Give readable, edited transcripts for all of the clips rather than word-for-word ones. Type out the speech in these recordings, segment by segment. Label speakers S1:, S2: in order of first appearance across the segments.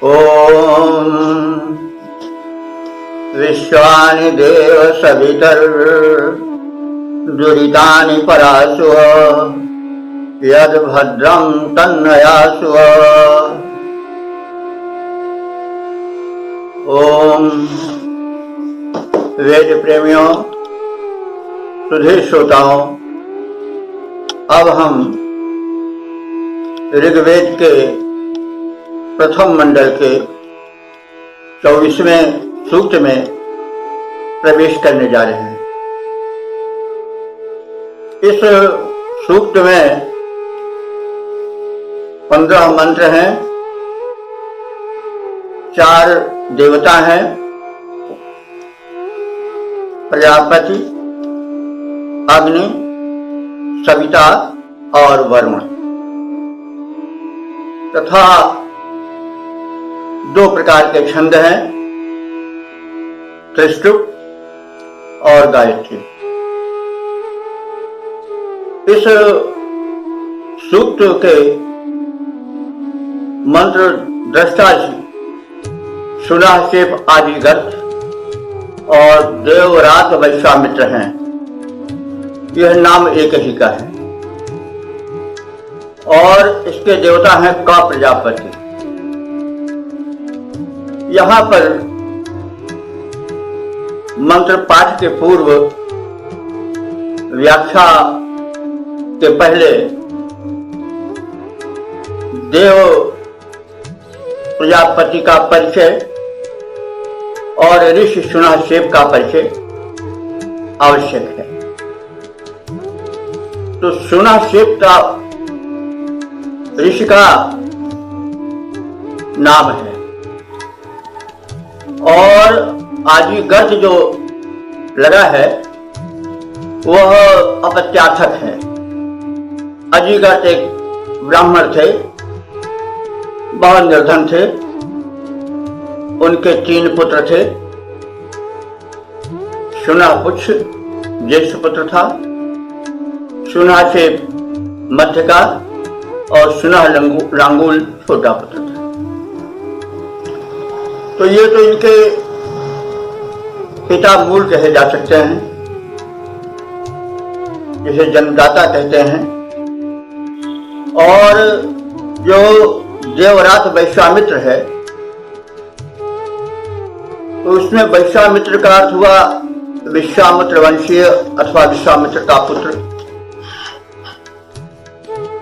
S1: ओम विश्वानि देव सवितर्दुरितानि परासुः यद् भद्रं तन्नयासुः। ओम वेद प्रेमियों, सुधे श्रोताओं, अब हम ऋग्वेद के प्रथम मंडल के 24वें सूक्त में प्रवेश करने जा रहे हैं। इस सूक्त में 15 मंत्र हैं, 4 देवता हैं, प्रजापति, अग्नि, सविता और वरुण, तथा 2 प्रकार के छंद हैं, त्रिष्टुप और गायत्री। इस सूक्त के मंत्र दृष्टा सुनाहसेप आदिगर्त और देवरात वैश्वामित्र हैं। यह नाम एक ही का है और इसके देवता हैं क प्रजापति। यहाँ पर मंत्र पाठ के पूर्व व्याख्या के पहले देव प्रजापति का परिचय और ऋषि सुनाहसेप का परिचय आवश्यक है। तो सुनाहसेप का ऋषि का नाम है और आदिगर्त जो लगा है वह अपत्यार्थक है। आदिगर्त एक ब्राह्मण थे, बहुत निर्धन थे। उनके 3 पुत्र थे। सुनापुच्छ ज्येष्ठ पुत्र था, सुनाहसेप मध्य का और सुनाहलांगूल छोटा पुत्र था। तो ये तो इनके पिता मूल कहे जा सकते हैं, जिसे जन्मदाता कहते हैं। और जो देवरात वैश्वामित्र है तो उसमें वैश्वामित्र का अर्थ हुआ विश्वामित्र वंशीय अथवा विश्वामित्र का पुत्र।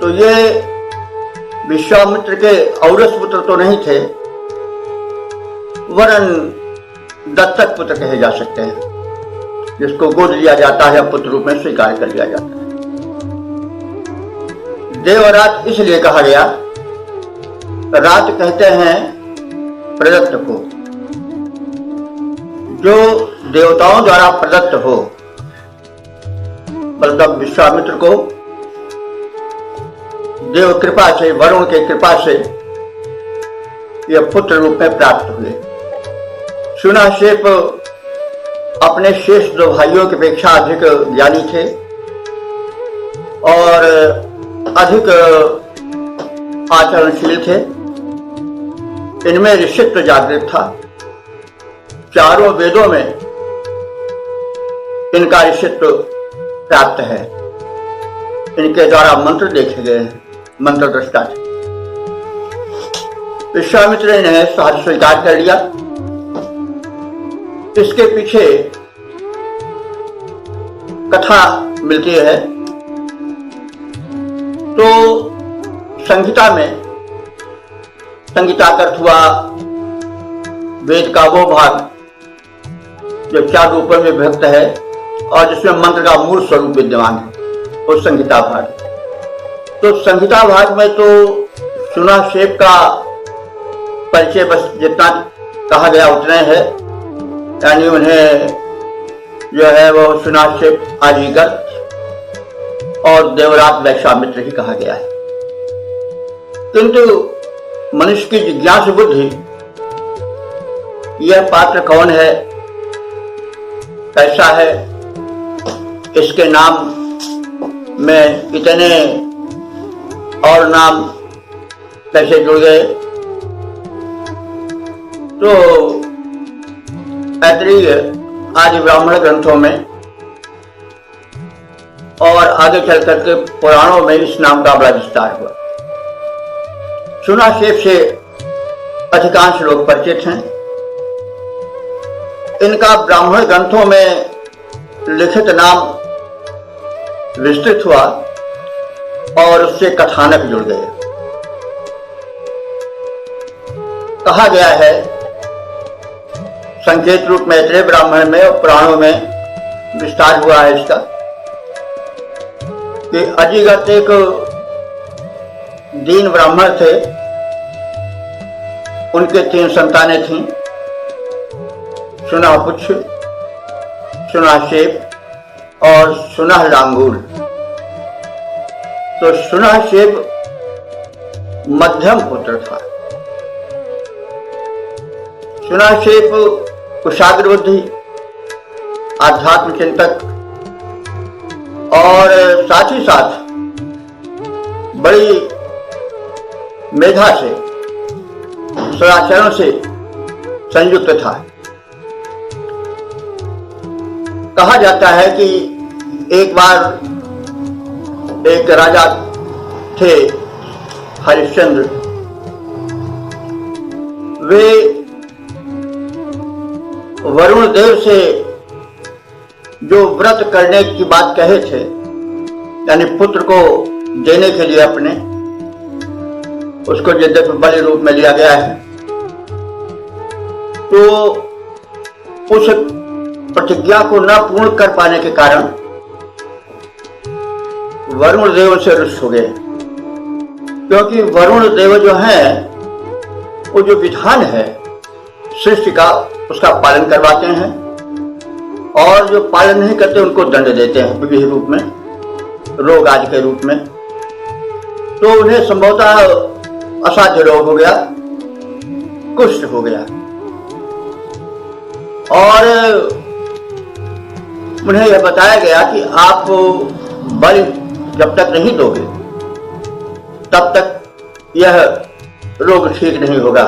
S1: तो ये विश्वामित्र के औरस पुत्र तो नहीं थे, वरन दत्तक पुत्र कहे जा सकते हैं, जिसको गोद लिया जाता है, पुत्र रूप में स्वीकार कर लिया जाता है। देवरात इसलिए कहा गया, रात कहते हैं प्रदत्त को, जो देवताओं द्वारा प्रदत्त हो। मतलब विश्वामित्र को देव कृपा से, वरुण के कृपा से यह पुत्र रूप में प्राप्त हुए। सुनाहसेप अपने शेष 2 भाइयों की अपेक्षा अधिक ज्ञानी थे और अधिक आचरणशील थे। इनमें ऋषित्व जागृत था। 4 वेदों में इनका ऋषित्व प्राप्त है। इनके द्वारा मंत्र देखे गए हैं, मंत्र दृष्टा थे। विश्वामित्र ने सहर्ष स्वीकार कर लिया। इसके पीछे कथा मिलती है। तो संहिता में, संहिता का अर्थ हुआ वेद का वो भाग जो 4 रूपों में विभक्त है और जिसमें मंत्र का मूल स्वरूप विद्यमान है, वो संहिता भाग। तो संहिता भाग में तो सुनाहसेप का परिचय बस जितना कहा गया उतना है, यानी उन्हें जो है वो सुनाहसेप आदिगर्त और देवरात वैश्वामित्र ही कहा गया है। किंतु मनुष्य की जिज्ञासु बुद्धि यह पात्र कौन है, कैसा है, इसके नाम में इतने और नाम कैसे जुड़ गए, तो ऐतरेय आदि ब्राह्मण ग्रंथों में और आगे चल करके पुराणों में इस नाम का बड़ा विस्तार हुआ। सुनाशेप से अधिकांश लोग परिचित हैं। इनका ब्राह्मण ग्रंथों में लिखित नाम विस्तृत हुआ और उससे कथानक जुड़ गए। कहा गया है संकेत रूप में ऐतरेय ब्राह्मण में और पुराणों में विस्तार हुआ है इसका कि अजिगत एक दीन ब्राह्मण थे। उनके 3 संतानें थीं, सुनापुच्छ, सुनाशेप और सुनाहलांगूल। तो सुनाशेप मध्यम पुत्र था। सुनाशेप कुशाग्र बुद्धि, आध्यात्म चिंतक और साथ ही साथ बड़ी मेधा से, सदाचरण से संयुक्त था। कहा जाता है कि एक बार एक राजा थे हरिश्चंद्र। वे वरुण देव से जो व्रत करने की बात कहे थे, यानी पुत्र को देने के लिए अपने, उसको यद्यपि बलि रूप में लिया गया है, तो उस प्रतिज्ञा को न पूर्ण कर पाने के कारण वरुण देव से रुष्ट हो गए। क्योंकि वरुण देव जो है वो जो विधान है सृष्टि का, उसका पालन करवाते हैं और जो पालन नहीं करते उनको दंड देते हैं विविध रूप में, रोग आदि के रूप में। तो उन्हें संभवतः असाध्य रोग हो गया, कुष्ठ हो गया और उन्हें यह बताया गया कि आप बलि जब तक नहीं दोगे तब तक यह रोग ठीक नहीं होगा।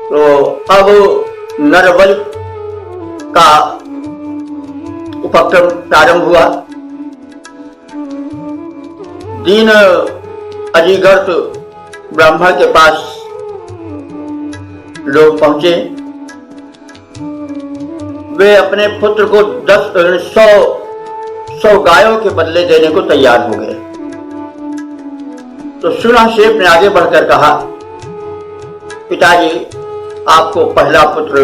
S1: तो अब नरबलि का उपक्रम प्रारंभ हुआ। दीन अजिगर्त ब्राह्मण के पास लोग पहुंचे। वे अपने पुत्र को 100 गायों के बदले देने को तैयार हो गए। तो सुनाशेप ने आगे बढ़कर कहा, पिताजी आपको पहला पुत्र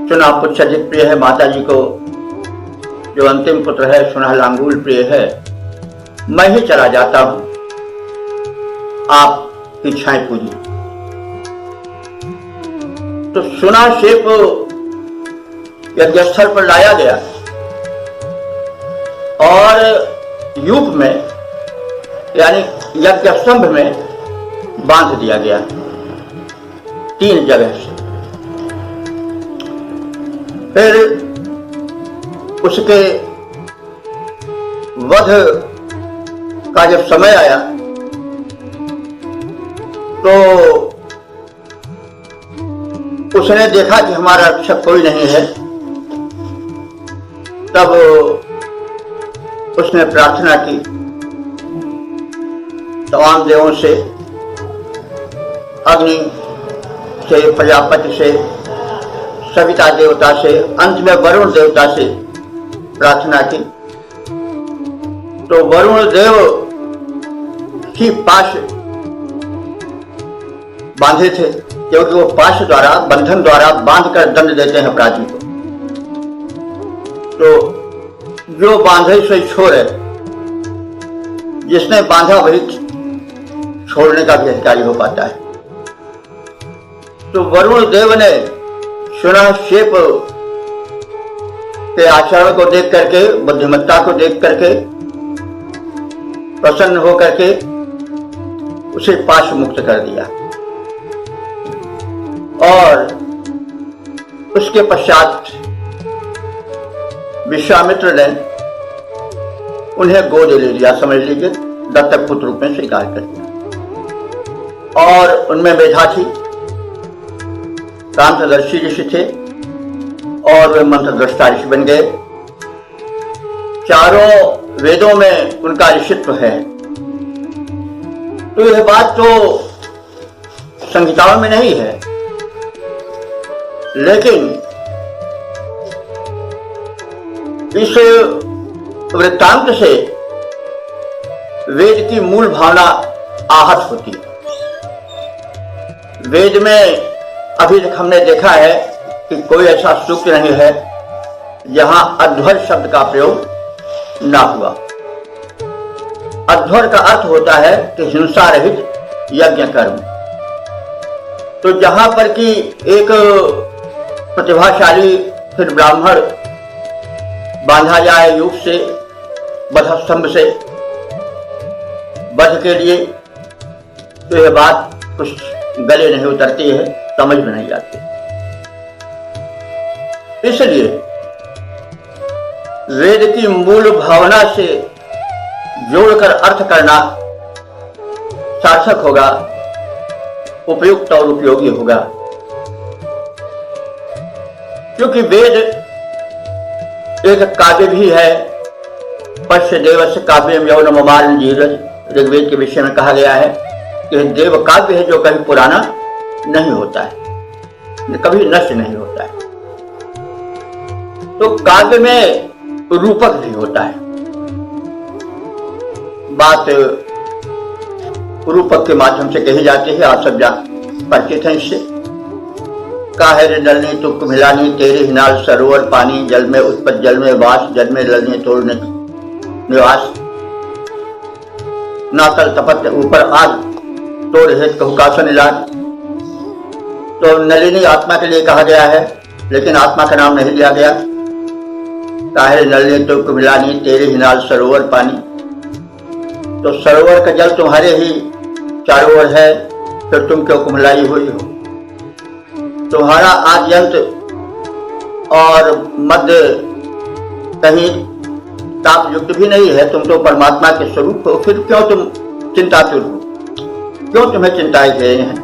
S1: सुनापुच्छ अधिक प्रिय है, माता जी को जो अंतिम पुत्र है सुनाहलांगूल प्रिय है। मैं ही चला जाता हूं, आप इच्छाएं पूरी। तो सुनाशेप यज्ञस्थल पर लाया गया और यूप में यानी यज्ञ स्तंभ में बांध दिया गया 3 जगह से। फिर उसके वध का जब समय आया तो उसने देखा कि हमारा रक्षक कोई नहीं है। तब उसने प्रार्थना की तमाम देवों से, अग्नि से, प्रजापति से, सविता देवता से, अंत में वरुण देवता से प्रार्थना की। तो वरुण देव ही पाश बांधे थे, क्योंकि वो पाश द्वारा, बंधन द्वारा बांधकर दंड देते हैं अपराधी को। तो जो बांधे से छोड़े, जिसने बांधा वही छोड़ने का भी अधिकारी हो पाता है। तो वरुण देव ने सुनाशेप के आचरण को देख करके, बुद्धिमत्ता को देख करके प्रसन्न होकर के उसे पाश मुक्त कर दिया और उसके पश्चात विश्वामित्र ने उन्हें गोद ले लिया, समझ लीजिए दत्तक पुत्र रूप में स्वीकार कर लिया। और उनमें मेधा थी, क्रांतदर्शी ऋषि थे और वे मंत्रद्रष्टा ऋषि बन गए। चारों वेदों में उनका ऋषित्व है। तो यह बात तो संहिताओं में नहीं है, लेकिन इस वृत्तांत से वेद की मूल भावना आहत होती है। वेद में अभी तक हमने देखा है कि कोई ऐसा सूक्त नहीं है जहां अध्वर शब्द का प्रयोग ना हुआ। अध्वर का अर्थ होता है कि हिंसा रहित यज्ञ कर्म। तो जहां पर कि एक प्रतिभाशाली फिर ब्राह्मण बांधा जाए युग से, वधस्तंभ से वध के लिए, तो यह बात कुछ गले नहीं उतरती है, समझ में नहीं आती। इसलिए वेद की मूल भावना से जोड़कर अर्थ करना सार्थक होगा, उपयुक्त और उपयोगी होगा। क्योंकि वेद एक काव्य भी है। पश्य देवस्य काव्यम यौनममाल जीरज, ऋग्वेद के विषय में कहा गया है कि देव काव्य है जो कभी पुराना नहीं होता है, कभी नष्ट नहीं होता है। तो काव्य में रूपक भी होता है। बात रूपक के माध्यम से कही जाती है, आप सब परिचित हैं इससे। काहे रे नलनी तुक मिलानी, तेरे हिनाल सरोवर पानी, जल में उत्पत जल में वास, जल में ललनी तोड़ने निवास, नातल तपत ऊपर आग, तोड़ हेत कहु कासन इलाज। तो नलिनी आत्मा के लिए कहा गया है, लेकिन आत्मा का नाम नहीं लिया गया। काहे नलिनी तुक मिलानी, तेरे हिनाल सरोवर पानी। तो सरोवर का जल तुम्हारे ही चारों ओर है, फिर तुम क्यों कुम्हलाई हुई हो? तुम्हारा आद्यंत और मध्य कहीं ताप युक्त भी नहीं है, तुम तो परमात्मा के स्वरूप हो, फिर क्यों तुम चिंतातुर हो? क्यों तुम्हें चिंताएं गए हैं?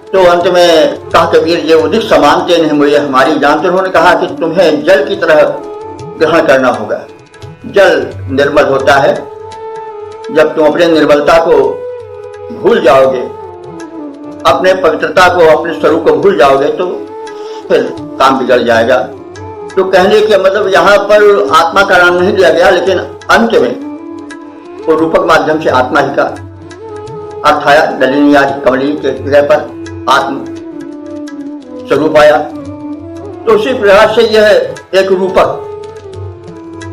S1: तो अंत में कहा कबीर ये उदित समानते नहीं मुझे हमारी जान। तो उन्होंने कहा कि तुम्हें जल की तरह ग्रहण करना होगा। जल निर्मल होता है। जब तुम अपने निर्मलता को भूल जाओगे, अपने पवित्रता को, अपने स्वरूप को भूल जाओगे, तो फिर काम बिगड़ जाएगा। तो कहने के मतलब यहाँ पर आत्मा का नाम नहीं दिया गया, लेकिन अंत में वो रूपक माध्यम से आत्मा ही का अर्थ आया। नलिनी आदि कमली के हृदय पर आत्म स्वरूप आया। तो उसी प्रकार से यह एक रूपक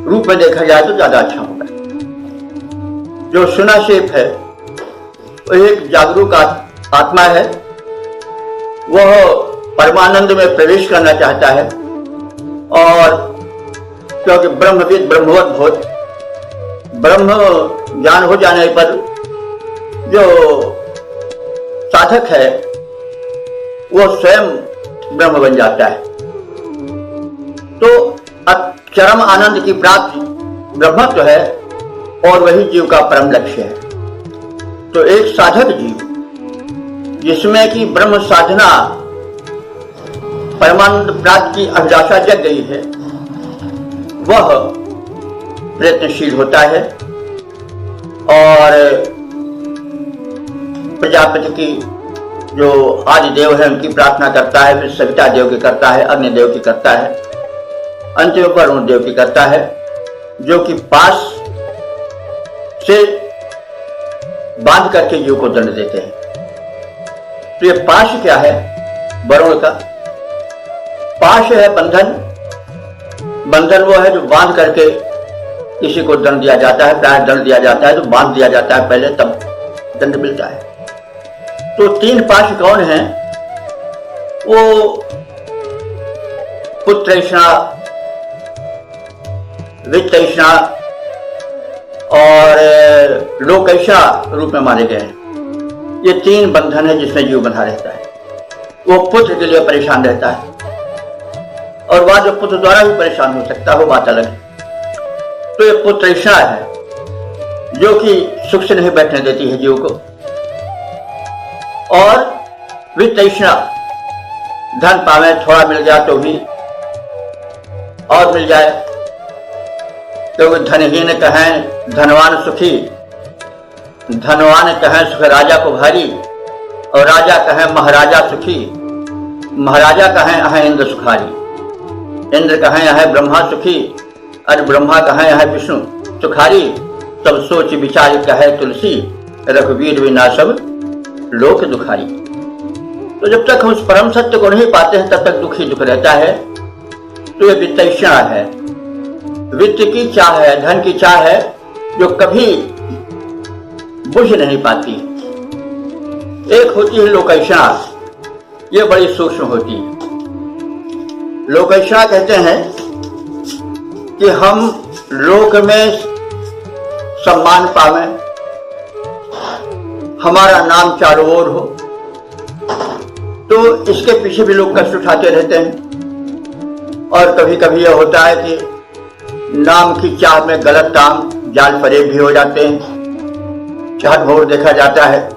S1: रूप में देखा जाए तो ज्यादा अच्छा होगा। जो सुना शेप है वो एक जागरूक आत्मा है। वह परमानंद में प्रवेश करना चाहता है, और क्योंकि ब्रह्मविद ब्रह्मवत भूत, ब्रह्म ज्ञान हो जाने पर जो साधक है वह स्वयं ब्रह्म बन जाता है। तो चरम आनंद की प्राप्ति ब्रह्मत्व है, और वही जीव का परम लक्ष्य है। तो एक साधक जीव जिसमें कि ब्रह्म साधना परमानंद प्राप्ति की अभिलाषा जग गई है, वह प्रयत्नशील होता है और प्रजापति की जो आदि देव है उनकी प्रार्थना करता है, फिर सविता देव की करता है, अग्नि देव की करता है, अंतिम वरुण देव की करता है, जो कि पास से बांध करके जीव को दंड देते हैं। तो ये पाश क्या है? वरुण का पाश है बंधन। बंधन वो है जो बांध करके किसी को दंड दिया जाता है, प्राय दंड दिया जाता है, तो बांध दिया जाता है पहले, तब दंड मिलता है। तो तीन पाश कौन है? वो पुत्रैषणा, वित्तैषणा और लोकैषणा रूप में माने गए हैं। ये तीन बंधन है जिसमें जीव बंधा रहता है। वो पुत्र के लिए परेशान रहता है, और वह जो पुत्र द्वारा भी परेशान हो सकता है वो बात अलग है। तो ये पुत्रैषणा है जो कि सुख से नहीं बैठने देती है जीव को, और वित्तैषणा धन पावे, थोड़ा मिल गया तो भी और मिल जाए, क्योंकि धनहीन कहें धनवान सुखी, धनवान कहें सुख राजा को भारी, और राजा कहें महाराजा सुखी, महाराजा कहें अहें इंद्र सुखारी, इंद्र कहें अहें ब्रह्मा सुखी, और ब्रह्मा कहें अहें विष्णु सुखारी। तब सोच विचार कहे तुलसी, रघुवीर बिना सब लोक दुखारी। तो जब तक हम उस परम सत्य को नहीं पाते हैं तब तक दुख ही दुख रहता है। तो ये वित्तैषणा है, वित्त की चाह है, धन की चाह है, जो कभी बुझ नहीं पाती। एक होती है लोकैषणा, ये बड़ी सूक्ष्म होती है। लोकैषणा कहते हैं कि हम लोक में सम्मान पावें, हमारा नाम चारों ओर हो, तो इसके पीछे भी लोग कष्ट उठाते रहते हैं। और कभी कभी यह होता है कि नाम की चाह में गलत काम जाल फरेब भी हो जाते हैं। चाह भोर देखा जाता है,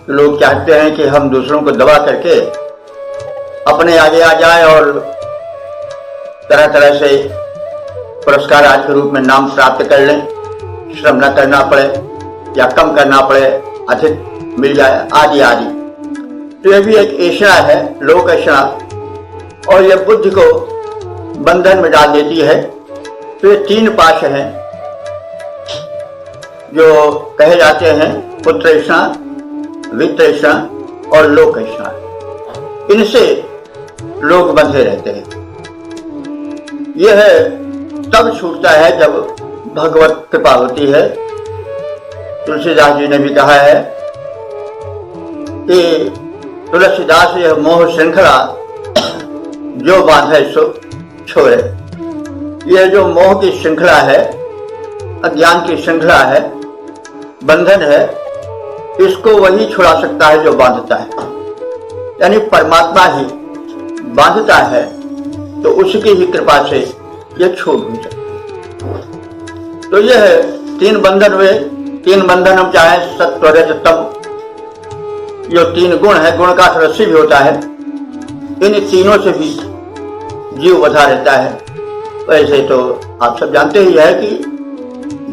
S1: लोग चाहते हैं कि हम दूसरों को दबा करके अपने आगे आ जाए और तरह तरह से पुरस्कार आदि के रूप में नाम प्राप्त कर लें, श्रम न करना पड़े या कम करना पड़े, अधिक मिल जाए आदि आदि। तो यह भी एक ऐषणा है, लोक ऐषणा, और यह बुद्धि को बंधन में डाल देती है। तो ये तीन पाश हैं जो कहे जाते हैं, पुत्रैषणा, वित्तैषणा और लोकैषणा। इनसे लोग बंधे रहते हैं। यह तब छूटता है जब भगवत कृपा होती है। तुलसीदास जी ने भी कहा है कि तुलसीदास यह मोह श्रृंखला जो बांधे सो छोड़े। यह जो मोह की श्रृंखला है, अज्ञान की श्रृंखला है, बंधन है, इसको वही छुड़ा सकता है जो बांधता है, यानी परमात्मा ही बांधता है। तो उसकी ही कृपा से यह छूट भी सकता है। तो यह तीन बंधन हुए। तीन बंधन हम चाहें सत्व रज तम, जो तीन गुण है, गुण का रस्सी भी होता है, इन तीनों से भी जीव बधा रहता है। वैसे तो आप सब जानते ही है कि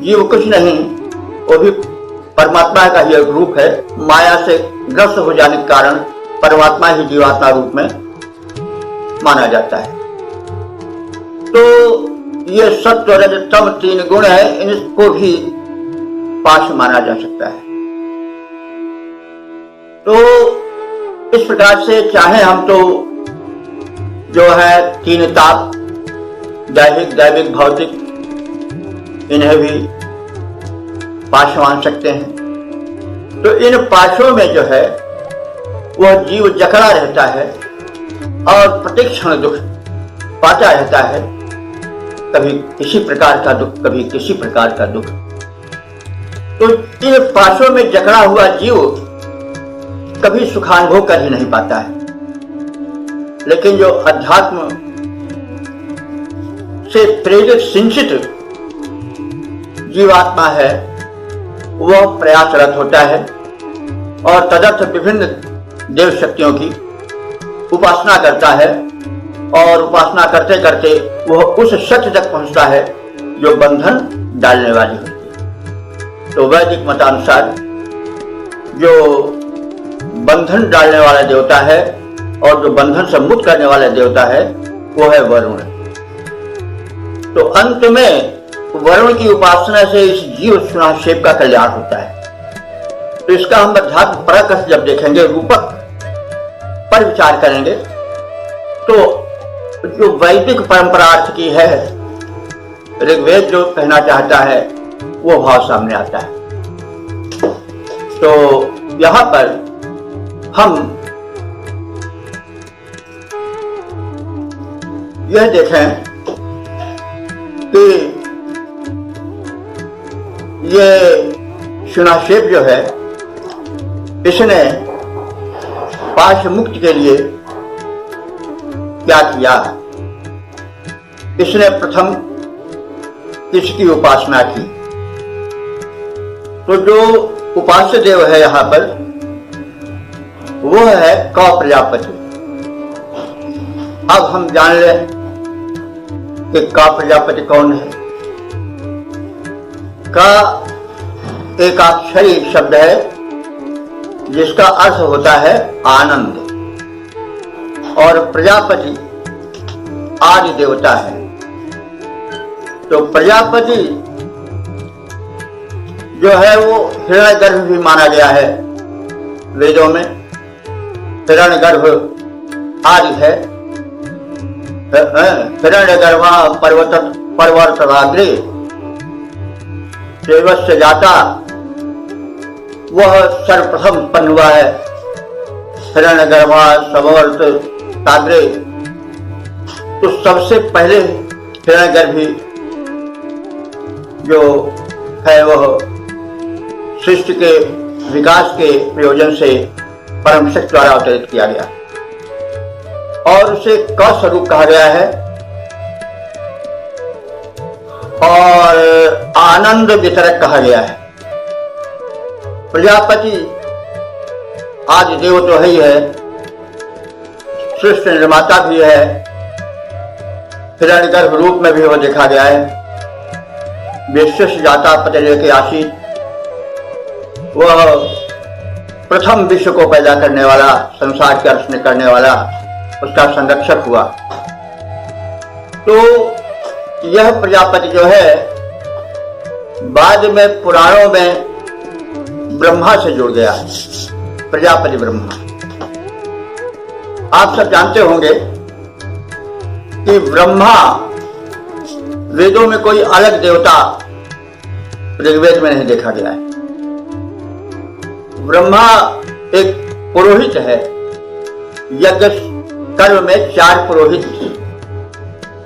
S1: जीव कुछ नहीं, वो भी परमात्मा का ही एक रूप है। माया से ग्रस्त हो जाने के कारण परमात्मा ही जीवात्मा रूप में माना जाता है। तो ये सत्व रज तम तीन गुण है, इनको भी पाश माना जा सकता है। तो इस प्रकार से चाहे हम तो जो है तीन ताप, दैहिक दैविक भौतिक, इन्हें भी पाश मान सकते हैं। तो इन पाशों में जो है वह जीव जकड़ा रहता है और प्रतिक्षण दुख पाता रहता है, कभी किसी प्रकार का दुख, कभी किसी प्रकार का दुख। तो इन पाशों में जकड़ा हुआ जीव कभी सुखानुभव कर ही नहीं पाता है। लेकिन जो अध्यात्म से प्रेरित सिंचित जीवात्मा है, वह प्रयासरत होता है और तदर्थ विभिन्न देव शक्तियों की उपासना करता है, और उपासना करते करते वह उस सत्य तक पहुंचता है जो बंधन डालने वाली होती है। तो वैदिक मतानुसार जो बंधन डालने वाला देवता है और जो बंधन से मुक्त करने वाला देवता है वो है वरुण। तो अंत में वरुण की उपासना से इस जीव सुनाक्षेप का कल्याण होता है। तो इसका हम अध्यात्म परक जब देखेंगे, रूपक पर विचार करेंगे, तो जो वैदिक परंपरार्थ की है, ऋग्वेद जो कहना चाहता है वो भाव सामने आता है। तो यहां पर हम यह देखें कि ये शुनाक्षेप जो है, इसने पाश मुक्ति के लिए क्या किया? इसने प्रथम किसकी उपासना की? तो जो उपास्य देव है यहां पर वो है कौ प्रजापति। अब हम जान लें कि का प्रजापति कौन है। का एक अक्षरी शब्द है जिसका अर्थ होता है आनंद, और प्रजापति आदि देवता है। तो प्रजापति जो है वो हिरण्यगर्भ भी माना गया है वेदों में। हिरण्यगर्भ आदि है। हिरण्यगर्भा पर्वतराग्रे देवस्य जाता, वह सर्वप्रथम उत्पन्न हुआ है। हिरण्यगर्भा पर्वतराग्रे, तो सबसे पहले हिरण्यगर्भी जो है वह सृष्टि के विकास के प्रयोजन से परम शक्ति द्वारा अवतरित किया गया, और उसे क स्वरूप कहा गया है। और आनंद वितरक कहा गया है। प्रजापति आदि देव तो है ही है, सृष्टि निर्माता भी है। हिरण्यगर्भ रूप में भी वह देखा गया है। विश्व जाता पतले के आशीष, वह प्रथम विश्व को पैदा करने वाला, संसार के अर्चना करने वाला, उसका संरक्षक हुआ। तो यह प्रजापति जो है बाद में पुराणों में ब्रह्मा से जुड़ गया है। प्रजापति ब्रह्मा, आप सब जानते होंगे कि ब्रह्मा वेदों में कोई अलग देवता ऋग्वेद में नहीं देखा गया है। ब्रह्मा एक पुरोहित है। यज्ञ कर्म में 4 पुरोहित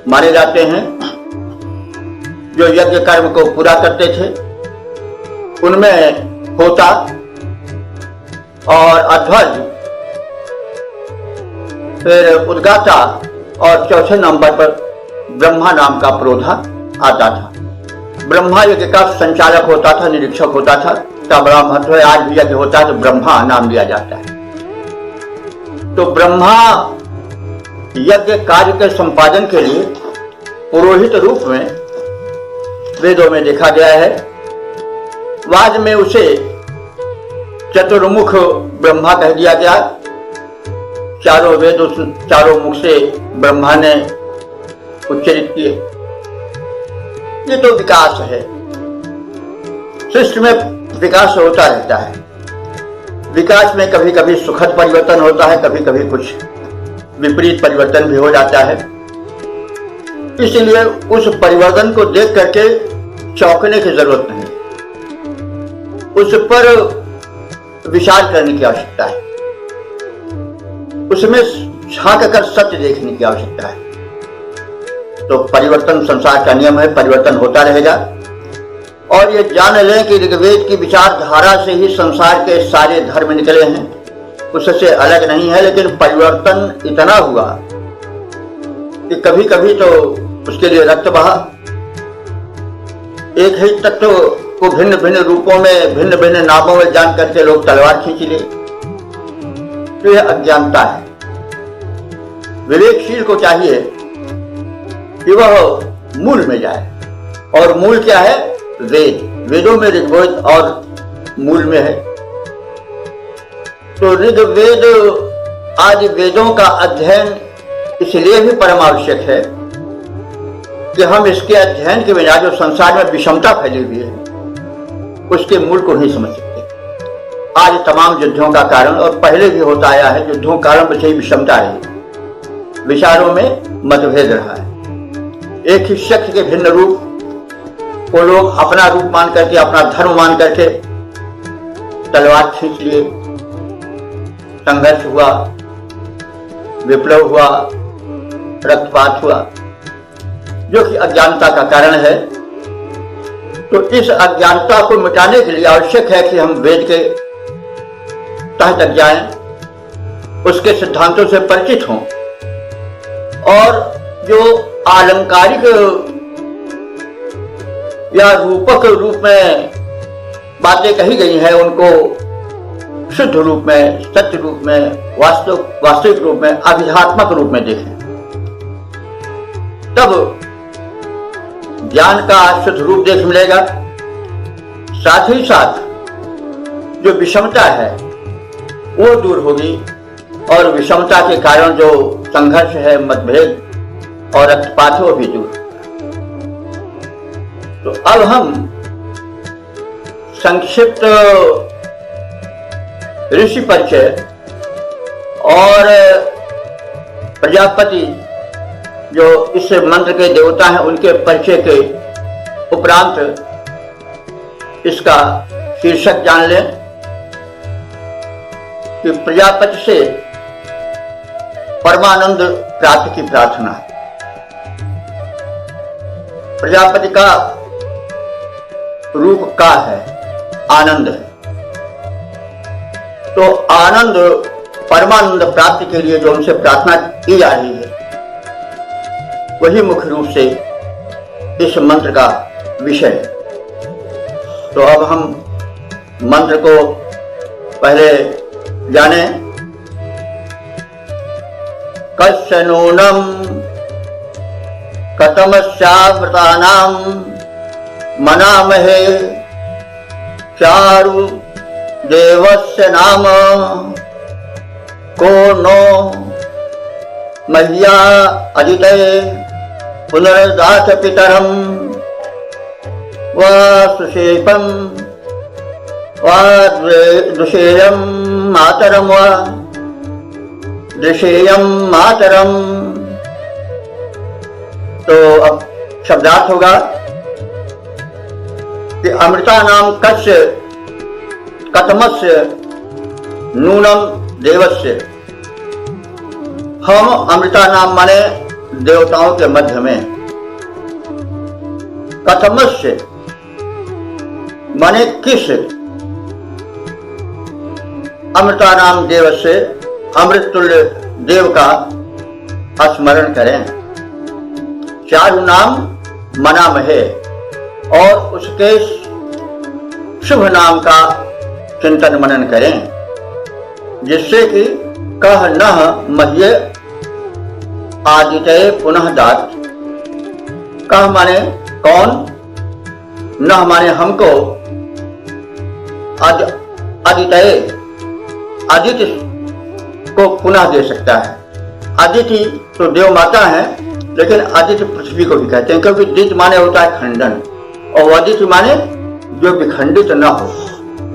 S1: माने जाते हैं जो यज्ञ कर्म को पूरा करते थे। उनमें होता और अध्वर्य, फिर उद्गाता, और चौथे नंबर पर ब्रह्मा नाम का पुरोधा आता था। ब्रह्मा यज्ञ का संचालक होता था, निरीक्षक होता था। का बड़ा महत्व है। आज भी यज्ञ होता है तो ब्रह्मा नाम दिया जाता है। तो ब्रह्मा यज्ञ कार्य के संपादन के लिए पुरोहित रूप में वेदों में देखा गया है। बाद में उसे चतुर्मुख ब्रह्मा कह दिया गया। चारों वेद उस चारों मुख से ब्रह्मा ने उच्चरित किए। ये तो विकास है। सृष्टि में विकास होता रहता है। विकास में कभी कभी सुखद परिवर्तन होता है, कभी कभी कुछ विपरीत परिवर्तन भी हो जाता है। इसलिए उस परिवर्तन को देख करके चौंकने की जरूरत नहीं, उस पर विचार करने की आवश्यकता है, उसमें झांक कर सत्य देखने की आवश्यकता है। तो परिवर्तन संसार का नियम है, परिवर्तन होता रहेगा। और ये जान लें कि ऋग्वेद की विचारधारा से ही संसार के सारे धर्म निकले हैं, उससे अलग नहीं है। लेकिन परिवर्तन इतना हुआ कि कभी कभी तो उसके लिए रक्त बहा। एक ही तत्व को भिन्न भिन्न रूपों में, भिन्न भिन्न नामों में जान करके लोग तलवार खींच लिए। तो यह अज्ञानता है। विवेकशील को चाहिए कि वह मूल में जाए, और मूल क्या है? वेद। वेदों में ऋग्वेद और मूल में है। तो ऋग्वेद आदि वेदों का अध्ययन इसलिए भी परम आवश्यक है कि हम इसके अध्ययन के बिना जो संसार में विषमता फैली हुई है उसके मूल को नहीं समझ सकते। आज तमाम युद्धों का कारण, और पहले भी होता आया है, युद्धों का कारण से ही विषमता है। विचारों में मतभेद रहा है। एक ही शख्स के भिन्न रूप को लोग अपना रूप मान करके, अपना धर्म मान करके तलवार खींच लिए। संघर्ष हुआ, विप्लव हुआ, रक्तपात हुआ, जो कि अज्ञानता का कारण है। तो इस अज्ञानता को मिटाने के लिए आवश्यक है कि हम वेद के तह तक जाएं, उसके सिद्धांतों से परिचित हों, और जो आलंकारिक या रूपक रूप में बातें कही गई हैं उनको शुद्ध रूप में, सत्य रूप में, वास्तविक रूप में, अभिधात्मक रूप में देखें। तब ज्ञान का शुद्ध रूप देख मिलेगा। साथ ही साथ जो विषमता है वो दूर होगी और विषमता के कारण जो संघर्ष है, मतभेद और रक्तपात है, वो भी दूर। तो अब हम संक्षिप्त ऋषि परिचय और प्रजापति जो इस मंत्र के देवता हैं उनके परिचय के उपरांत इसका शीर्षक जान लें कि प्रजापति से परमानंद प्राप्ति की प्रार्थना। प्रजापति का रूप का है, आनंद है। तो आनंद, परमानंद प्राप्ति के लिए जो उनसे प्रार्थना की जा रही है वही मुख्य रूप से इस मंत्र का विषय है। तो अब हम मंत्र को पहले जाने। कस्य नूनम कतमस्याव्रतानां मनामहे चारु देवस्य नाम को नो मह्या अदिते पुनर्दाथ पितरम वा सुषेपम वा दुषेयम मातरम वा दृशेयम मातरम। तो अब शब्दार्थ होगा कि अमृता नाम कस्य कतमस्य नूनम देवस्य। हम अमृता नाम माने देवताओं के मध्य में, कतमस्य माने किस, अमृता नाम देवस्य अमृत तुल्य देव का स्मरण करें। चारु नाम मनामहे और उसके शुभ नाम का चिंतन मनन करें, जिससे कि कह नह मह्य आदित्य पुनः दात। कह माने कौन, नह माने हमको, आदित्य आदित्य को पुनः दे सकता है। आदिति तो देव माता है, लेकिन आदित्य पृथ्वी को भी कहते हैं, क्योंकि दित माने होता है खंडन और आदित्य माने जो विखंडित न हो।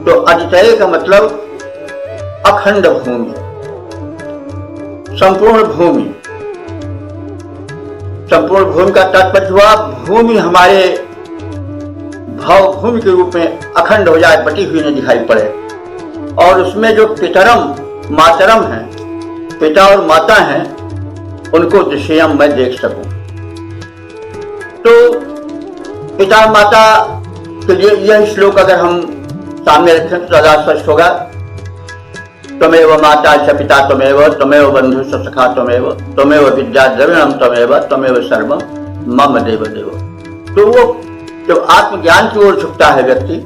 S1: तो आदित्य का मतलब अखंड भूमि, संपूर्ण भूमि। संपूर्ण भूमि का तात्पर्य हुआ भूमि हमारे भाव भूमि के रूप में अखंड हो जाए, बटी हुई न दिखाई पड़े। और उसमें जो पितरम मातरम है, पिता और माता हैं, उनको दृश्यम मैं देख सकूं। तो पिता माता के लिए यह श्लोक अगर हम सामने रखें तो ज्यादा स्पष्ट होगा। त्वमेव माता च पिता त्वमेव, त्वमेव बंधु च सखा त्वमेव, त्वमेव विद्या द्रविणम त्वमेव, त्वमेव सर्वम मम देव देव। तो वो जब आत्मज्ञान की ओर झुकता है व्यक्ति,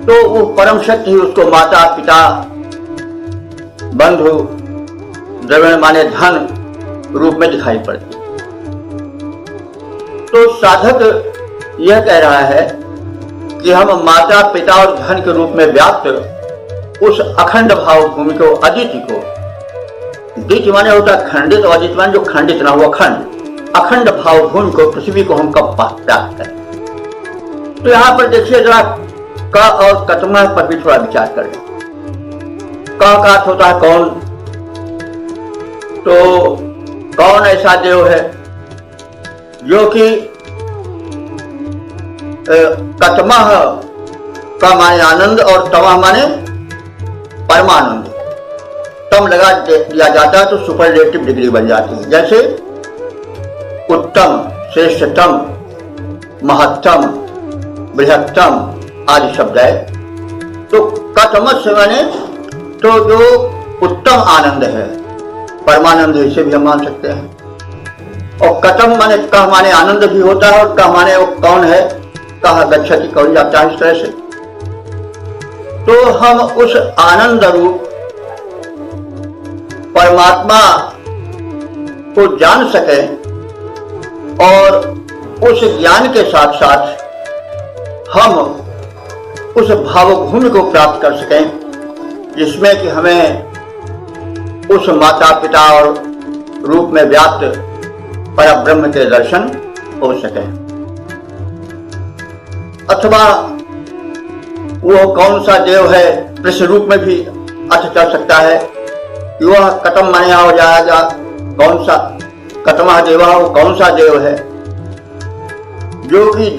S1: तो वो परम शक्ति ही उसको माता पिता बंधु द्रविण माने धन रूप में दिखाई पड़ती। तो साधक यह कह रहा है कि हम माता पिता और धन के रूप में व्याप्त उस अखंड भाव भूमि को, अदिति को, दिति माने होता खंडित और अदिति माने जो खंडित ना हो, अखंड, अखंड भाव भूमि को, पृथ्वी को हम कब प्राप्त करें। तो यहां पर देखिए जरा क और कतमा पर भी थोड़ा विचार करें। क का अर्थ होता है कौन। तो कौन ऐसा देव है जो कि कतमह का माने आनंद और तमह माने परमानंद। तम लगा दिया जाता है तो सुपरलेटिव डिग्री बन जाती है। जैसे उत्तम, श्रेष्ठतम, महत्तम, बृहत्तम आदि शब्द है। तो कतमस माने तो जो उत्तम आनंद है, परमानंद इसे भी हम मान सकते हैं। और कतम माने कह माने आनंद भी होता है और कह माने वो कौन है, कह गच्छति कौन जाता है, इस तरह से। तो हम उस आनंद रूप परमात्मा को जान सकें और उस ज्ञान के साथ साथ हम उस भावभूमि को प्राप्त कर सकें जिसमें कि हमें उस माता पिता और रूप में व्याप्त परब्रह्म के दर्शन हो सके, अथवा वो कौन सा देव है प्रश्न रूप में भी अर्थ चल सकता है कि वह कतम मान्या हो जाएगा, कौन सा कतमा देवा, वो कौन सा देव है जो कि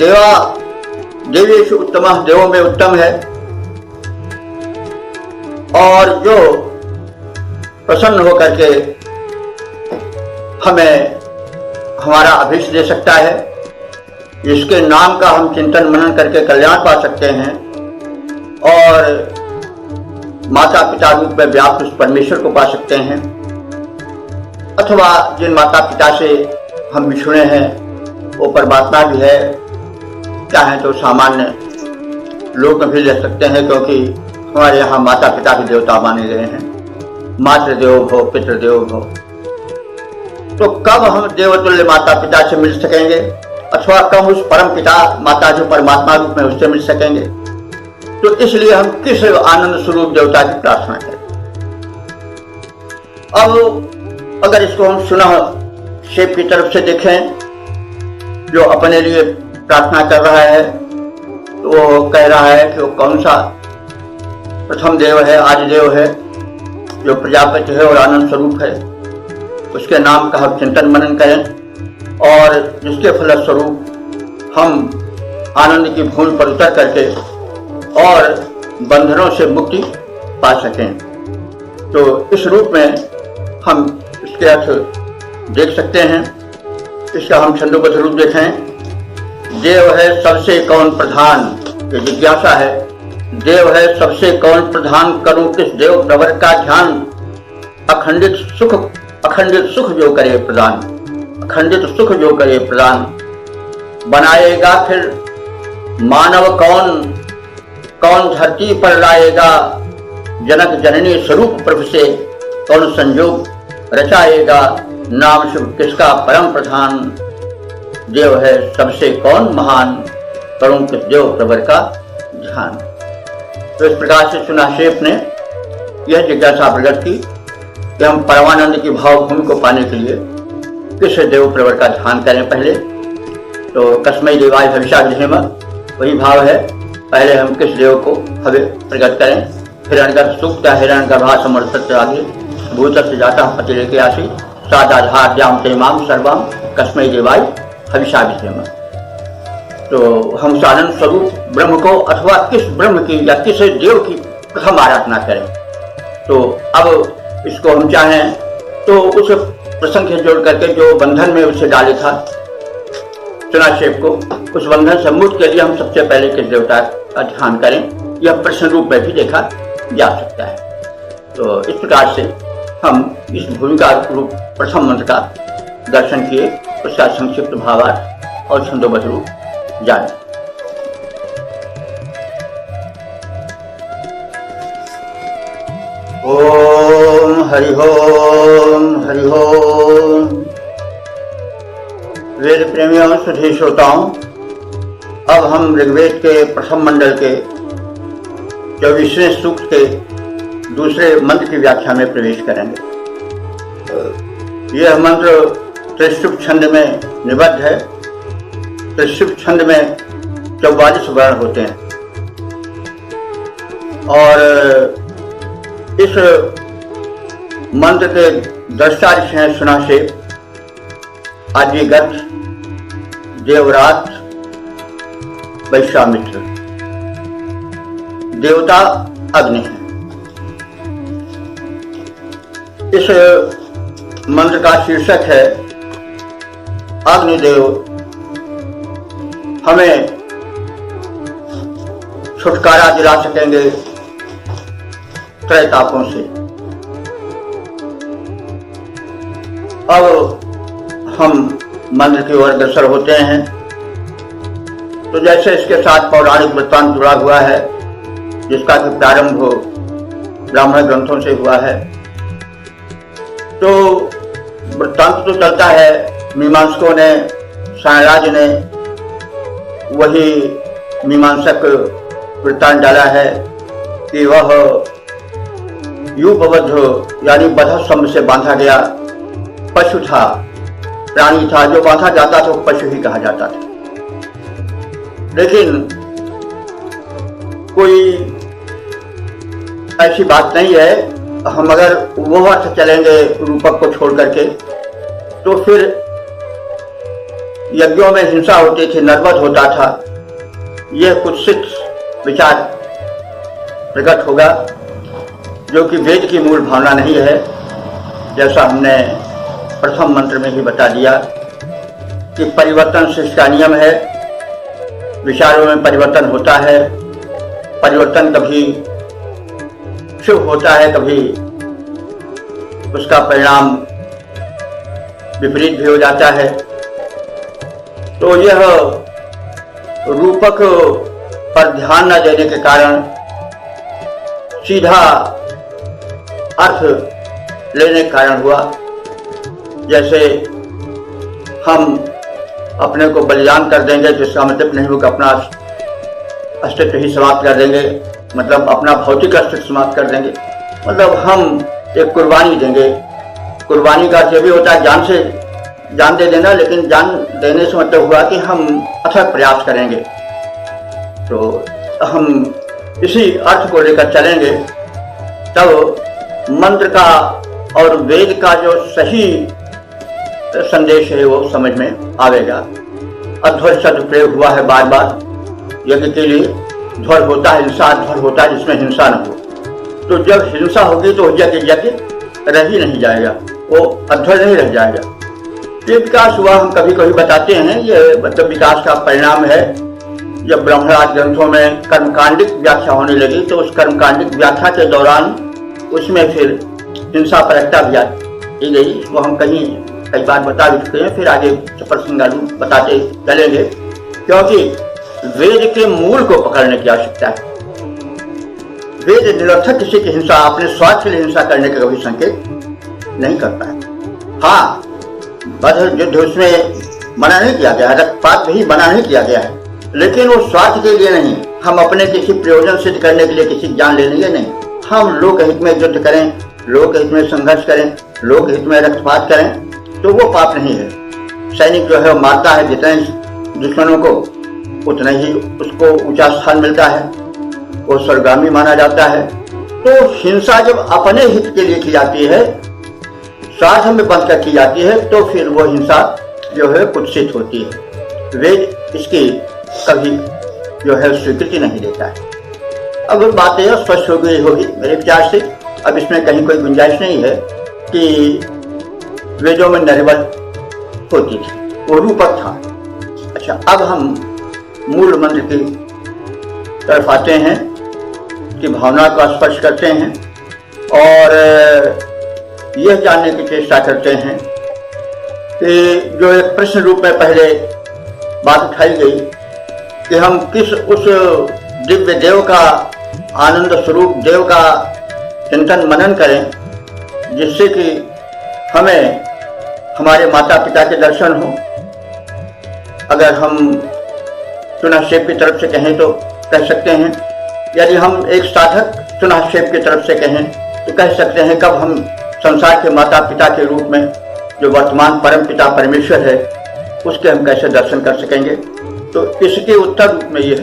S1: देवेषु उत्तमः, देवों में उत्तम है और जो प्रसन्न होकर के हमें हमारा अभीष्ट दे सकता है, जिसके नाम का हम चिंतन मनन करके कल्याण पा सकते हैं और माता पिता रूप में व्याप्त उस परमेश्वर को पा सकते हैं, अथवा जिन माता पिता से हम बिछुड़े हैं वो परमात्मा भी है, चाहे तो सामान्य लोग भी ले सकते हैं क्योंकि हमारे यहाँ माता पिता भी देवता माने गए हैं, मातृदेवो भव पितृदेवो भव। तो कब हम देवतुल्य माता पिता से मिल सकेंगे अथवा कब उस परम पिता माता जो परमात्मा रूप में उससे मिल सकेंगे, तो इसलिए हम किस आनंद स्वरूप देवता की प्रार्थना करें। अब अगर इसको हम सुनह शिव की तरफ से देखें जो अपने लिए प्रार्थना कर रहा है, तो वो कह रहा है कि वो कौन सा प्रथम देव है, आदिदेव है जो प्रजापति है और आनंद स्वरूप है, उसके नाम का हम चिंतन मनन करें और जिसके फलस्वरूप हम आनंद की भूमि पर उतर करके और बंधनों से मुक्ति पा सकें। तो इस रूप में हम इसके अर्थ देख सकते हैं। इसका हम छंदोबद्ध रूप देखें। देव है सबसे कौन प्रधान, ये जिज्ञासा है। देव है सबसे कौन प्रधान, करूं किस देव प्रवर का ध्यान। अखंडित सुख जो करे प्रदान, अखंडित सुख जो करे प्रदान। बनाएगा फिर मानव कौन, कौन धरती पर लाएगा। जनक जननी स्वरूप प्रभु से कौन संयोग रचाएगा। नाम शुभ किसका परम प्रधान। देव है सबसे कौन महान, करूं किस देव प्रवर का ध्यान। तो इस प्रकार से सुनाशेप ने यह जिज्ञासा प्रकट की कि हम परमानंद की भावभूमि को पाने के लिए किस देव प्रवर का ध्यान करें। पहले तो कस्मै देवाय हविषा विधेम, वही भाव है। पहले हम किस देव को हवे प्रकट करें। हिरण्यगर्भ सूक्त हिरण्यगर्भा समर्थ आगे भूत से जाता पति लेके आसी साधाधार जाम तेमाम सर्वम कस्मै देवाय हविषा विधेम। तो हम उस आनंद स्वरूप ब्रह्म को अथवा किस ब्रह्म की या किस देव की प्रथम आराधना करें। तो अब इसको हम चाहें तो उस प्रसंग से जोड़ करके जो बंधन में उसे डाले था चुनाशेप को, उस बंधन से मुक्त के लिए हम सबसे पहले किस देवता का ध्यान करें, यह प्रश्न रूप में भी देखा जा सकता है। तो इस प्रकार से हम इस भूमिका रूप प्रथम मंत्र का दर्शन किए, उसका संक्षिप्त भावार्थ और छंदोबद्ध रूप जाने। ओम हरि ओम हरि ओम। वेद प्रेमियों सुधी श्रोताओं, अब हम ऋग्वेद के प्रथम मंडल के 24वें सूक्त के दूसरे मंत्र की व्याख्या में प्रवेश करेंगे। यह मंत्र त्रिशुभ छंद में निबद्ध है। त्रिशुभ छंद में 44 वर्ण होते हैं और इस मंत्र के दृष्टा ऋषि हैं सुनाशेप, आदिगत, देवरात, वैश्वामित्र। देवता अग्नि है। इस मंत्र का शीर्षक है अग्निदेव हमें छुटकारा दिला सकेंगे त्रैतापों से। अब हम मंत्र की ओर अग्रसर होते हैं। तो जैसे इसके साथ पौराणिक वृत्तांत जुड़ा हुआ है, जिसका कि प्रारंभ ब्राह्मण ग्रंथों से हुआ है। तो वृत्तांत तो चलता है, मीमांसकों ने सायराज ने वही मीमांसक वृत्तांत डाला है कि वह यूपबद्ध यानी बद्धस्तंभ से बांधा गया पशु था, प्राणी था। जो बांधा जाता था वो पशु ही कहा जाता था। लेकिन कोई ऐसी बात नहीं है। हम अगर वो अर्थ चलेंगे रूपक को छोड़ करके, तो फिर यज्ञों में हिंसा होती थी, नरवध होता था। यह कुत्सित विचार प्रकट होगा, जो कि वेद की मूल भावना नहीं है। जैसा हमने प्रथम मंत्र में ही बता दिया कि परिवर्तन सृष्टि का नियम है, विचारों में परिवर्तन होता है। परिवर्तन कभी शुभ होता है, कभी उसका परिणाम विपरीत भी हो जाता है। तो यह रूपक पर ध्यान न देने के कारण सीधा अर्थ लेने के कारण हुआ। जैसे हम अपने को बलिदान कर देंगे तो इसका मतलब नहीं होगा अपना अस्तित्व ही समाप्त कर देंगे, मतलब अपना भौतिक अस्तित्व समाप्त कर देंगे। मतलब हम एक कुर्बानी देंगे। कुर्बानी का अर्थ ये भी होता है जान दे देना, लेकिन जान देने से मतलब हुआ कि हम अथक प्रयास करेंगे। तो हम इसी अर्थ को लेकर चलेंगे, तब मंत्र का और वेद का जो सही संदेश है वो समझ में आवेगा। अध्वर शब्द प्रयोग हुआ है बार बार यज्ञ के लिए। ध्वर होता है हिंसा, ध्वर होता है जिसमें हिंसा न हो। तो जब हिंसा होगी तो यज्ञ रह ही नहीं जाएगा, वो अध्वर नहीं रह जाएगा। ये विकास हुआ, हम कभी कभी बताते हैं, ये मतलब विकास का परिणाम है। जब ब्रह्मराज ग्रंथों में कर्मकांडिक व्याख्या होने लगी तो उस कर्मकांडिक व्याख्या के दौरान उसमें फिर हिंसा परकता भी आती गई। वो हम कई बार बता भी चुके हैं, फिर आगे प्रसंगालु बताते चलेंगे, क्योंकि वेद के मूल को पकड़ने की आवश्यकता है। वेद निरर्थक किसी की हिंसा, अपने स्वार्थ के लिए हिंसा करने का कभी संकेत नहीं करता है। हाँ, बद्ध युद्ध उसमें मना नहीं किया गया है, रक्तपात भी मना नहीं किया गया है, लेकिन वो स्वार्थ के लिए नहीं। हम अपने किसी प्रयोजन सिद्ध करने के लिए किसी की जान लेने के नहीं। हम लोक हित में युद्ध करें, लोक हित में संघर्ष करें, लोक हित में रक्तपात करें, तो वो पाप नहीं है। सैनिक जो है मारता है जितने दुश्मनों को, उतना ही उसको ऊंचा स्थान मिलता है, वो स्वर्गामी माना जाता है। तो हिंसा जब अपने हित के लिए की जाती है, स्वार्थ में बंद कर की जाती है, तो फिर वो हिंसा जो है कुत्सित होती है। वेद इसकी कभी जो है स्वीकृति नहीं देता है। अब बात यह स्पष्ट हो गई होगी मेरे विचार से। अब इसमें कहीं कोई गुंजाइश नहीं है कि वेदों में नरवध होती थी, वो रूपक था। अच्छा, अब हम मूल मंत्र की तरफ आते हैं कि भावना को स्पर्श करते हैं और यह जानने की चेष्टा करते हैं कि जो एक प्रश्न रूप में पहले बात उठाई गई कि हम किस उस दिव्य देव का, आनंद स्वरूप देव का चिंतन मनन करें जिससे कि हमें हमारे माता पिता के दर्शन हो। अगर हम चुनाक्षेप की तरफ से कहें तो कह सकते हैं, यदि हम एक साधक चुनाक्षेप की तरफ से कहें तो कह सकते हैं कब हम संसार के माता पिता के रूप में जो वर्तमान परम पिता परमेश्वर है उसके हम कैसे दर्शन कर सकेंगे। तो इसके उत्तर रूप में यह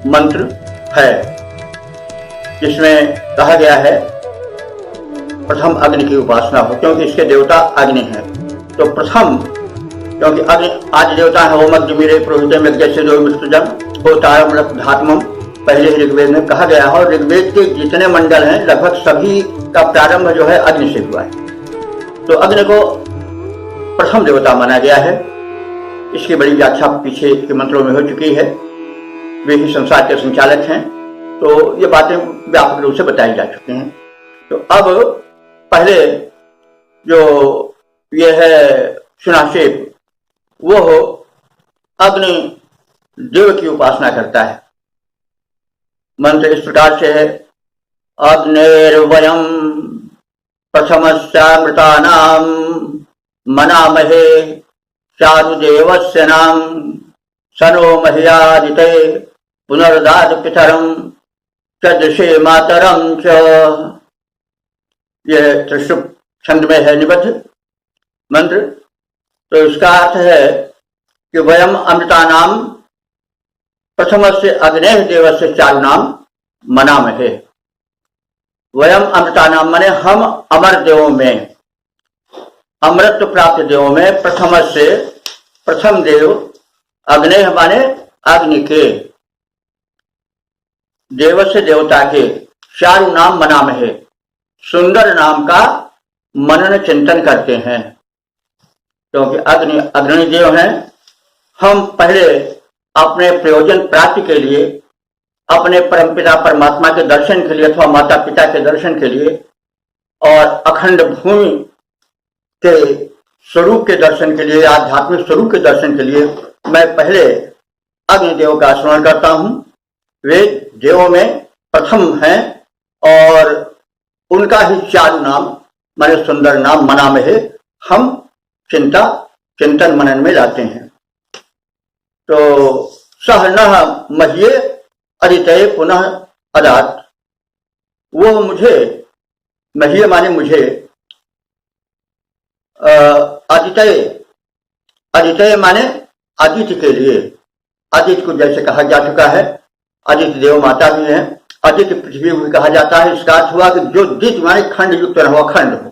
S1: मंत्र है जिसमें कहा गया है प्रथम अग्नि की उपासना हो, क्योंकि इसके देवता अग्नि हैं। तो प्रथम, क्योंकि अग्नि आज देवता है, होमग्निमीरे पुरोहिते में जैसे जो मृत्युजम होतारम धात्मम, पहले ही ऋग्वेद में कहा गया है। और ऋग्वेद के जितने मंडल हैं लगभग सभी का प्रारंभ जो है अग्नि से हुआ है। तो अग्नि को प्रथम देवता माना गया है। इसकी बड़ी व्याख्या पीछे के मंत्रों में हो चुकी है, वे ही संसार के संचालक हैं। तो ये बातें व्यापक रूप से बताई जा चुकी हैं। तो अब पहले जो ये है सुनाक्षेप, वो अग्नि देव की उपासना करता है। मंत्र इस प्रकार से है, अग्निर्वयम् प्रथमस्यामृतानां मनामहे चारुदेवस्य नाम सनो मह्यादिते पुनर्दाद पितरम चदृशे मातरम च। यह त्रिशुभ छंद में है निबद्ध मंत्र। तो इसका अर्थ है कि वयम अमृता नाम प्रथम से अग्नेय देव से चारु नाम मनामहे। वयम अमृता नाम माने हम अमर देवों में, अमृत प्राप्त देवों में प्रथम से प्रथम देव, अग्नेय माने अग्नि के, देव से देवता के, चारु नाम मनामहे सुंदर नाम का मनन चिंतन करते हैं। क्योंकि अग्नि देव हैं। हम पहले अपने प्रयोजन प्राप्ति के लिए, अपने परमपिता परमात्मा के दर्शन के लिए अथवा माता पिता के दर्शन के लिए और अखंड भूमि के स्वरूप के दर्शन के लिए, आध्यात्मिक स्वरूप के दर्शन के लिए मैं पहले अग्निदेव का स्मरण करता हूं। वे देवों में प्रथम हैं और उनका ही चारु नाम माने सुंदर नाम मनामहे हम चिंतन मनन में लाते हैं। तो सह न मह्ये अदितये पुनः अदात, वो मुझे, मह्ये माने मुझे, अदितये माने आदित्य के लिए, आदित्य को जैसे कहा जा चुका है, आदित्य देव माता भी है, आदित्य पृथ्वी भी कहा जाता है। इसका अर्थ हुआ कि जो दित्य माने खंड युक्त हो, अखंड हो।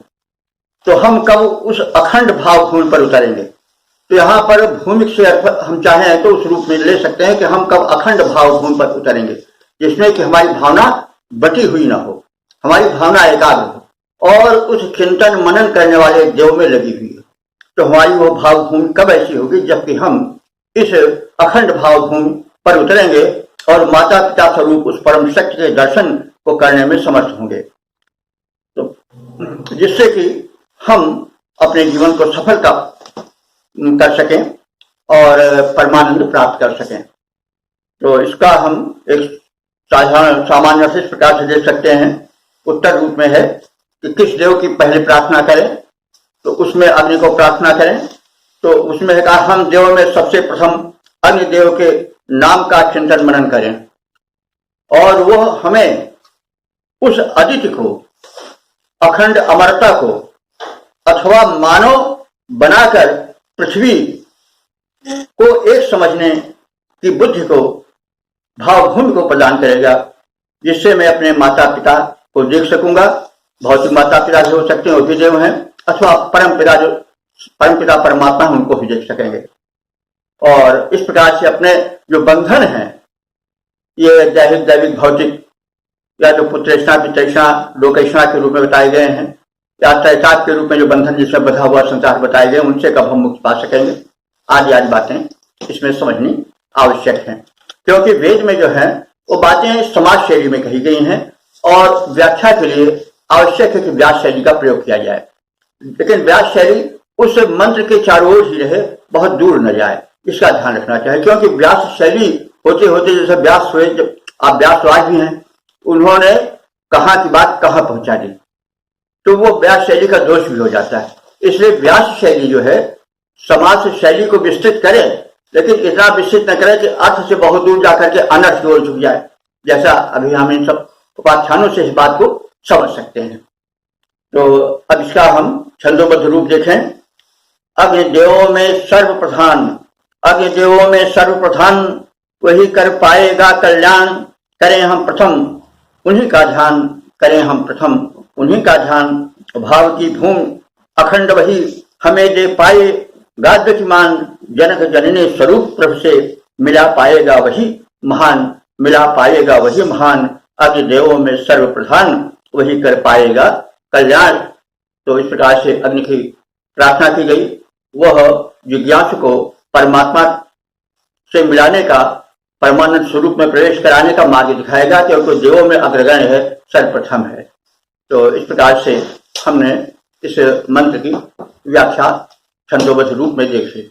S1: तो हम कब उस अखंड भाव भूमि पर उतरेंगे? तो यहाँ पर भूमि से हम चाहें तो उस रूप में ले सकते हैं कि हम कब अखंड भाव भूमि पर उतरेंगे, जिसमें कि हमारी भावना बटी हुई ना हो, हमारी भावना एकाग्र हो और उस चिंतन मनन करने वाले देव में लगी हुई है। तो हमारी वो भाव भूमि कब ऐसी होगी? जबकि हम इस अखंड भाव भूमि पर उतरेंगे और माता पिता स्वरूप उस परम शक्ति के दर्शन को करने में समर्थ होंगे। तो जिससे कि हम अपने जीवन को सफल कर सकें और परमानंद प्राप्त कर सकें। तो इसका हम एक साधारण सामान्य से इस प्रकार से देख सकते हैं। उत्तर रूप में है कि किस देव की पहले प्रार्थना करें, तो उसमें अग्नि को प्रार्थना करें। तो उसमें है कहा हम देव में सबसे प्रथम अग्नि देव के नाम का चिंतन मनन करें और वो हमें उस अदिति को, अखंड अमरता को अथवा मानव बनाकर पृथ्वी को एक समझने की बुद्धि को, भावभूमि को प्रदान करेगा, जिससे मैं अपने माता पिता को देख सकूंगा। भौतिक माता पिता जो हो सकते हैं वो भी देव हैं, अथवा परम पिता परमात्मा उनको भी देख सकेंगे। और इस प्रकार से अपने जो बंधन हैं, ये दैहिक दैविक भौतिक या जो पुत्रेषणा पितृष्णा लोकेषणा के रूप में बताए गए हैं, या त्रैताप के रूप में जो बंधन जिसमें बधा हुआ संसार बताए गए, उनसे कब हम मुक्ति पा सकेंगे, आदि आदि बातें इसमें समझनी आवश्यक है। क्योंकि वेद में जो है वो बातें समाज शैली में कही गई हैं और व्याख्या के लिए आवश्यक है कि व्यास शैली का प्रयोग किया जाए। लेकिन व्यास शैली उस मंत्र के चारों ओर ही रहे, बहुत दूर न जाए, इसका ध्यान रखना चाहिए। क्योंकि व्यास शैली होते होते जैसे व्यास हुए, जब आप व्यासराज भी हैं, उन्होंने कहाँ की बात कहाँ पहुंचा दी, तो वो व्यास शैली का दोष भी हो जाता है। इसलिए व्यास शैली जो है समाज शैली को विस्तृत करे, लेकिन इतना विस्तृत न करे कि अर्थ से बहुत दूर जाकर के अनर्थ की ओर झुक जाए, जैसा अभी हम इन सब उपाख्यानों से इस बात को समझ सकते हैं। तो अब इसका हम छंदोबद्ध रूप देखें। अग्निदेवों में सर्वप्रधान, अग्निदेवों में सर्वप्रधान वही कर पाएगा कल्याण, करें हम प्रथम उन्हीं का ध्यान, करें हम प्रथम उन्हीं का ध्यान। भाव की भूमि अखंड वही हमें दे पाए, गाद्यमान जनक जननी स्वरूप प्रभु से मिला पाएगा वही महान, मिला पाएगा वही महान। अग्निदेवों में सर्वप्रधान वही कर पाएगा कल्याण। तो इस प्रकार से अग्नि की प्रार्थना की गई। वह जिज्ञासु को परमात्मा से मिलाने का, परमानंद स्वरूप में प्रवेश कराने का मार्ग दिखाएगा, क्योंकि देवों में अग्रगण्य है, सर्वप्रथम है। तो इस प्रकार से हमने इस मंत्र की व्याख्या छंदोबद्ध रूप में देखी।